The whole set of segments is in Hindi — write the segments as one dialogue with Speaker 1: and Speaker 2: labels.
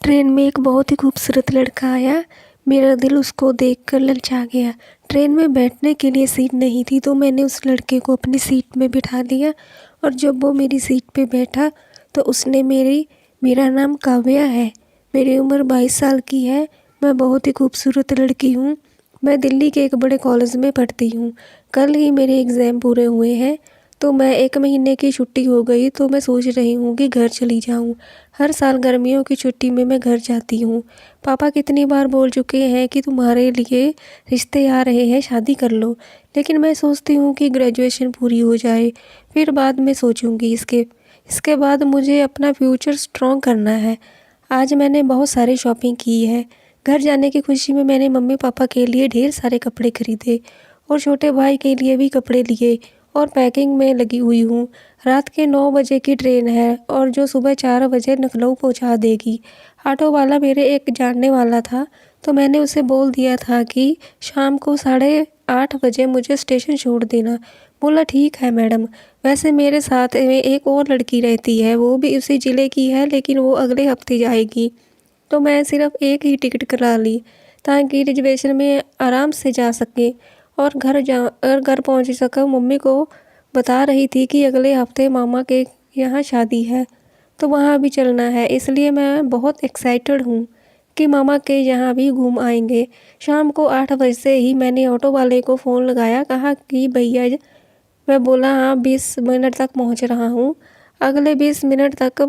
Speaker 1: ट्रेन में एक बहुत ही खूबसूरत लड़का आया। मेरा दिल उसको देखकर ललचा गया। ट्रेन में बैठने के लिए सीट नहीं थी तो मैंने उस लड़के को अपनी सीट में बिठा दिया और जब वो मेरी सीट पे बैठा तो उसने मेरा नाम काव्या है। मेरी उम्र 22 साल की है। मैं बहुत ही खूबसूरत लड़की हूँ। मैं दिल्ली के एक बड़े कॉलेज में पढ़ती हूँ। कल ही मेरे एग्ज़ाम पूरे हुए हैं तो मैं 1 महीने की छुट्टी हो गई तो मैं सोच रही हूँ कि घर चली जाऊँ। हर साल गर्मियों की छुट्टी में मैं घर जाती हूँ। पापा कितनी बार बोल चुके हैं कि तुम्हारे लिए रिश्ते आ रहे हैं, शादी कर लो। लेकिन मैं सोचती हूँ कि ग्रेजुएशन पूरी हो जाए, फिर बाद में सोचूंगी। इसके बाद मुझे अपना फ्यूचर स्ट्रॉन्ग करना है। आज मैंने बहुत सारी शॉपिंग की है। घर जाने की खुशी में मैंने मम्मी पापा के लिए ढेर सारे कपड़े खरीदे और छोटे भाई के लिए भी कपड़े लिए और पैकिंग में लगी हुई हूँ। रात के 9 बजे की ट्रेन है और जो सुबह 4 बजे लखनऊ पहुँचा देगी। ऑटो वाला मेरे एक जानने वाला था तो मैंने उसे बोल दिया था कि शाम को 8:30 बजे मुझे स्टेशन छोड़ देना। बोला ठीक है मैडम। वैसे मेरे साथ में एक और लड़की रहती है, वो भी उसी ज़िले की है लेकिन वो अगले हफ्ते जाएगी। तो मैं सिर्फ एक ही टिकट करा ली ताकि रिजर्वेशन में आराम से जा सके और घर पहुंच सका। मम्मी को बता रही थी कि अगले हफ्ते मामा के यहाँ शादी है तो वहाँ भी चलना है, इसलिए मैं बहुत एक्साइटेड हूँ कि मामा के यहाँ भी घूम आएंगे। शाम को 8 बजे से ही मैंने ऑटो वाले को फ़ोन लगाया, कहा कि भैया मैं बोला हाँ 20 मिनट तक पहुँच रहा हूँ। अगले 20 मिनट तक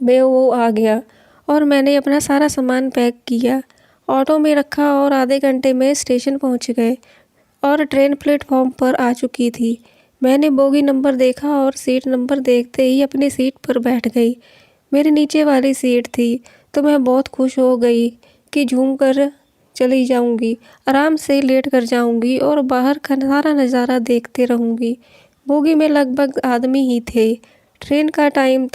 Speaker 1: वो आ गया और मैंने अपना सारा सामान पैक किया, ऑटो में रखा और आधे घंटे में स्टेशन पहुंच गए और ट्रेन प्लेटफॉर्म पर आ चुकी थी। मैंने बोगी नंबर देखा और सीट नंबर देखते ही अपनी सीट पर बैठ गई। मेरी नीचे वाली सीट थी तो मैं बहुत खुश हो गई कि झूम कर चली जाऊंगी, आराम से लेट कर जाऊंगी और बाहर का सारा नज़ारा देखते रहूंगी। बोगी में लगभग आदमी ही थे। ट्रेन का टाइम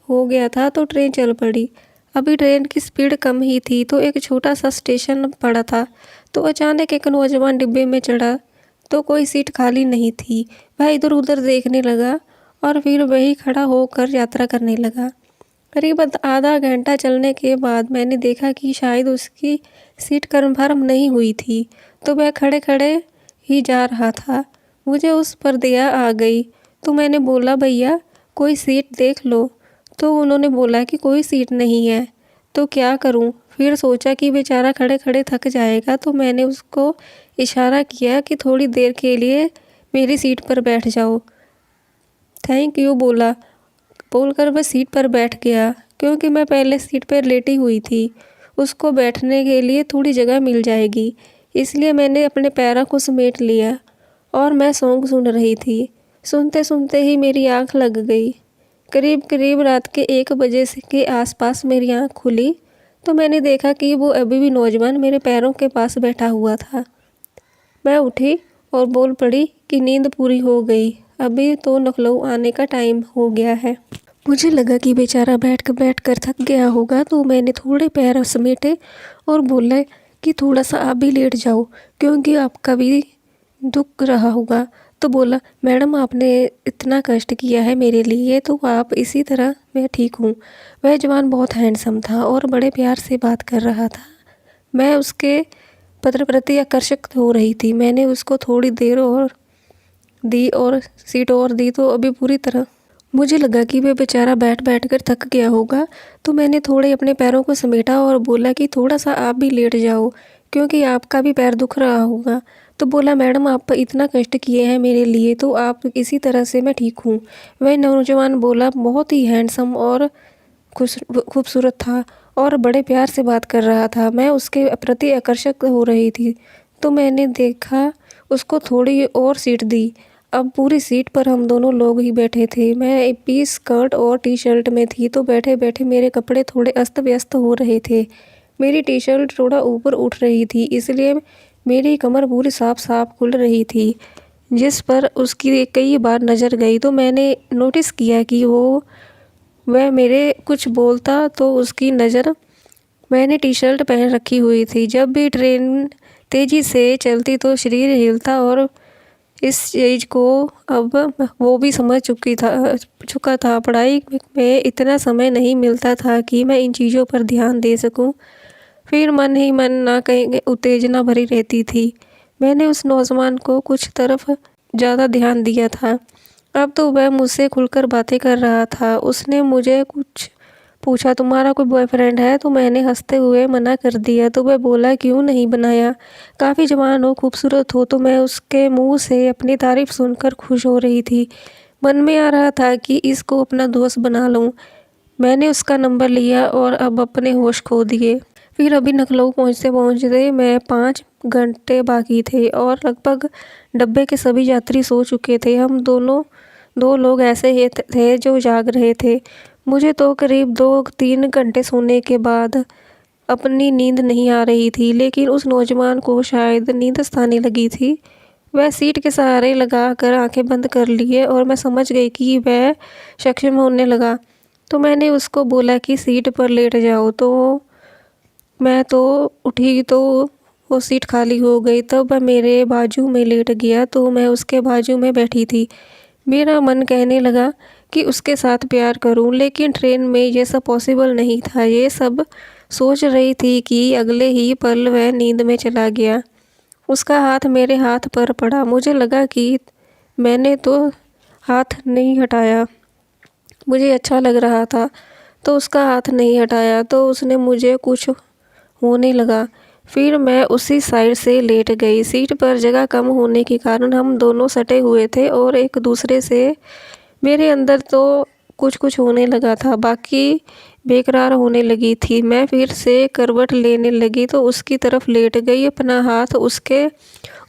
Speaker 1: हो गया था तो ट्रेन चल पड़ी। अभी ट्रेन की स्पीड कम ही थी तो एक छोटा सा स्टेशन पड़ा था तो अचानक एक नौजवान डिब्बे में चढ़ा तो कोई सीट खाली नहीं थी। वह इधर उधर देखने लगा और फिर वही खड़ा होकर यात्रा करने लगा। करीब आधा घंटा चलने के बाद मैंने देखा कि शायद उसकी सीट कन्फर्म नहीं हुई थी तो वह खड़े खड़े ही जा रहा था। मुझे उस पर दया आ गई तो मैंने बोला भैया कोई सीट देख लो। तो उन्होंने बोला कि कोई सीट नहीं है। तो क्या करूं? फिर सोचा कि बेचारा खड़े खड़े थक जाएगा तो मैंने उसको इशारा किया कि थोड़ी देर के लिए मेरी सीट पर बैठ जाओ। थैंक यू बोलकर वह सीट पर बैठ गया क्योंकि मैं पहले सीट पर लेटी हुई थी। उसको बैठने के लिए थोड़ी जगह मिल जाएगी, इसलिए मैंने अपने पैरों को समेट लिया और मैं सॉन्ग सुन रही थी। सुनते सुनते ही मेरी आँख लग गई। करीब करीब रात के 1 बजे के आसपास मेरी आँख खुली तो मैंने देखा कि वो अभी भी नौजवान मेरे पैरों के पास बैठा हुआ था। मैं उठी और बोल पड़ी कि नींद पूरी हो गई, अभी तो लखनऊ आने का टाइम हो गया है। मुझे लगा कि बेचारा बैठ कर थक गया होगा तो मैंने थोड़े पैर समेटे और बोला कि थोड़ा सा आप भी लेट जाओ क्योंकि आपका भी दुख रहा होगा। तो बोला मैडम आपने इतना कष्ट किया है मेरे लिए तो आप इसी तरह, मैं ठीक हूँ। वह जवान बहुत हैंडसम था और बड़े प्यार से बात कर रहा था। मैं उसके प्रति आकर्षित हो रही थी। मैंने उसको थोड़ी देर और दी और सीट और दी तो अभी पूरी तरह मुझे लगा कि वह बेचारा बैठ कर थक गया होगा तो मैंने थोड़े अपने पैरों को समेटा और बोला कि थोड़ा सा आप भी लेट जाओ क्योंकि आपका भी पैर दुख रहा होगा। तो बोला मैडम आप इतना कष्ट किए हैं मेरे लिए तो आप इसी तरह से, मैं ठीक हूँ। वह नौजवान बोला, बहुत ही हैंडसम और खूबसूरत था और बड़े प्यार से बात कर रहा था। मैं उसके प्रति आकर्षक हो रही थी तो मैंने देखा उसको थोड़ी और सीट दी। अब पूरी सीट पर हम दोनों लोग ही बैठे थे। मैं पीस स्कर्ट और टी शर्ट में थी तो बैठे बैठे मेरे कपड़े थोड़े अस्त व्यस्त हो रहे थे। मेरी टी शर्ट थोड़ा ऊपर उठ रही थी इसलिए मेरी कमर पूरी साफ साफ खुल रही थी, जिस पर उसकी कई बार नज़र गई तो मैंने नोटिस किया कि वह मेरे कुछ बोलता तो उसकी नज़र, मैंने टी शर्ट पहन रखी हुई थी। जब भी ट्रेन तेज़ी से चलती तो शरीर हिलता और इस चीज़ को अब वो भी समझ चुका था। पढ़ाई में इतना समय नहीं मिलता था कि मैं इन चीज़ों पर ध्यान दे सकूं। फिर मन ही मन ना कहीं उत्तेजना भरी रहती थी। मैंने उस नौजवान को कुछ तरफ ज़्यादा ध्यान दिया था। अब तो वह मुझसे खुलकर बातें कर रहा था। उसने मुझे कुछ पूछा, तुम्हारा कोई बॉयफ्रेंड है? तो मैंने हंसते हुए मना कर दिया। तो वह बोला, क्यों नहीं बनाया, काफ़ी जवान हो, खूबसूरत हो। तो मैं उसके मुंह से अपनी तारीफ सुनकर खुश हो रही थी। मन में आ रहा था कि इसको अपना दोस्त बना लूं। मैंने उसका नंबर लिया और अब अपने होश खो दिए। फिर अभी लखनऊ पहुँचते पहुँचते मैं 5 घंटे बाकी थे और लगभग डब्बे के सभी यात्री सो चुके थे। हम दो लोग ऐसे ही थे जो जाग रहे थे। मुझे तो करीब 2-3 घंटे सोने के बाद अपनी नींद नहीं आ रही थी, लेकिन उस नौजवान को शायद नींद आने लगी थी। वह सीट के सहारे लगा कर आंखें बंद कर लिए और मैं समझ गई कि वह सक्षम होने लगा। तो मैंने उसको बोला कि सीट पर लेट जाओ। तो मैं तो उठी तो वो सीट खाली हो गई। तब वह मेरे बाजू में लेट गया तो मैं उसके बाजू में बैठी थी। मेरा मन कहने लगा कि उसके साथ प्यार करूं, लेकिन ट्रेन में ये सब पॉसिबल नहीं था। ये सब सोच रही थी कि अगले ही पल वह नींद में चला गया। उसका हाथ मेरे हाथ पर पड़ा। मुझे लगा कि मैंने तो हाथ नहीं हटाया। मुझे अच्छा लग रहा था तो उसका हाथ नहीं हटाया तो उसने मुझे कुछ होने लगा। फिर मैं उसी साइड से लेट गई। सीट पर जगह कम होने के कारण हम दोनों सटे हुए थे और एक दूसरे से। मेरे अंदर तो कुछ होने लगा था, बाकी बेकरार होने लगी थी। मैं फिर से करवट लेने लगी तो उसकी तरफ लेट गई, अपना हाथ उसके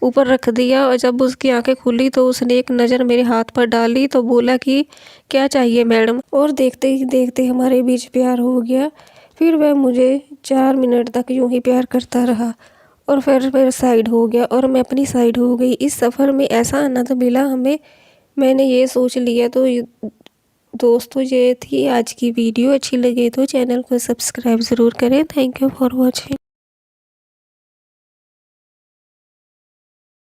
Speaker 1: ऊपर रख दिया और जब उसकी आंखें खुली तो उसने एक नज़र मेरे हाथ पर डाली तो बोला कि क्या चाहिए मैडम। और देखते ही देखते हमारे बीच प्यार हो गया। फिर वह मुझे 4 मिनट तक यूं ही प्यार करता रहा और फिर साइड हो गया और मैं अपनी साइड हो गई। इस सफ़र में ऐसा आनंद मिला हमें, मैंने ये सोच लिया। तो दोस्तों, ये थी आज की वीडियो। अच्छी लगे तो चैनल को सब्सक्राइब ज़रूर करें। Thank you for watching.